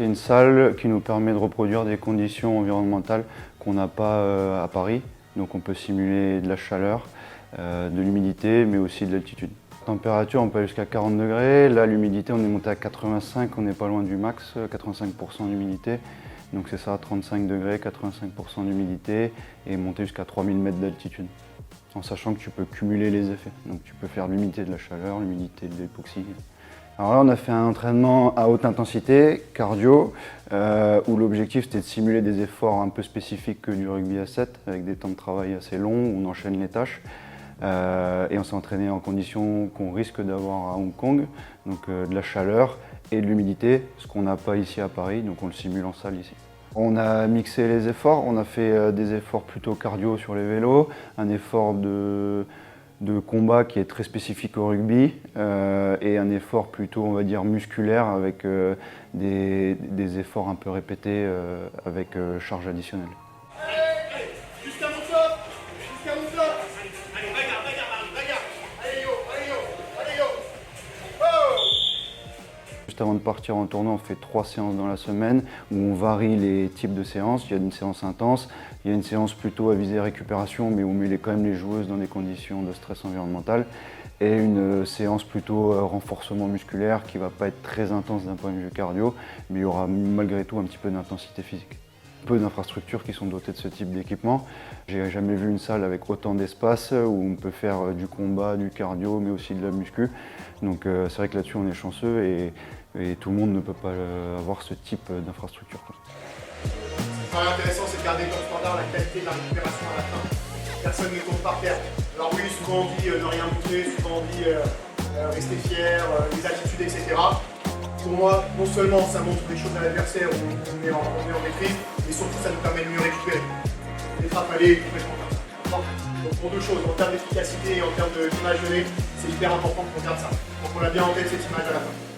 une salle qui nous permet de reproduire des conditions environnementales qu'on n'a pas à Paris. Donc on peut simuler de la chaleur, de l'humidité, mais aussi de l'altitude. Température, on peut aller jusqu'à 40 degrés. Là, l'humidité, on est monté à 85, on n'est pas loin du max, 85% d'humidité. Donc c'est ça, 35 degrés, 85% d'humidité et monter jusqu'à 3000 mètres d'altitude. En sachant que tu peux cumuler les effets. Donc tu peux faire l'humidité de la chaleur, l'humidité de l'époxy. Alors là, on a fait un entraînement à haute intensité, cardio, où l'objectif c'était de simuler des efforts un peu spécifiques que du rugby à 7, avec des temps de travail assez longs, où on enchaîne les tâches. Et on s'est entraîné en conditions qu'on risque d'avoir à Hong Kong, donc de la chaleur et de l'humidité, ce qu'on n'a pas ici à Paris, donc on le simule en salle ici. On a mixé les efforts, on a fait des efforts plutôt cardio sur les vélos, un effort de combat qui est très spécifique au rugby et un effort plutôt, on va dire, musculaire avec des efforts un peu répétés avec charge additionnelle. Jusqu'à mon top, jusqu'à mon top. Allez, regarde, allez yo, allez yo. Oh. Juste avant de partir en tournoi, on fait 3 séances dans la semaine où on varie les types de séances. Il y a une séance intense, il y a une séance plutôt à visée récupération mais où on met quand même les joueuses dans des conditions de stress environnemental et une séance plutôt renforcement musculaire qui ne va pas être très intense d'un point de vue cardio mais il y aura malgré tout un petit peu d'intensité physique. Peu d'infrastructures qui sont dotées de ce type d'équipement. J'ai jamais vu une salle avec autant d'espace où on peut faire du combat, du cardio mais aussi de la muscu. Donc c'est vrai que là-dessus on est chanceux et tout le monde ne peut pas avoir ce type d'infrastructure. Ce qui est intéressant, c'est de garder comme standard la qualité de la récupération à la fin. Personne ne tombe par terre. Alors oui, souvent on dit ne rien montrer, souvent on dit rester fier, les attitudes, etc. Pour moi, non seulement ça montre des choses à l'adversaire, on est en maîtrise, mais surtout ça nous permet de mieux récupérer. Les frappes aller complètement comme ça. Donc pour deux choses, en termes d'efficacité et en termes d'image donnée, c'est hyper important qu'on garde ça. Donc on a bien en tête cette image à la fin.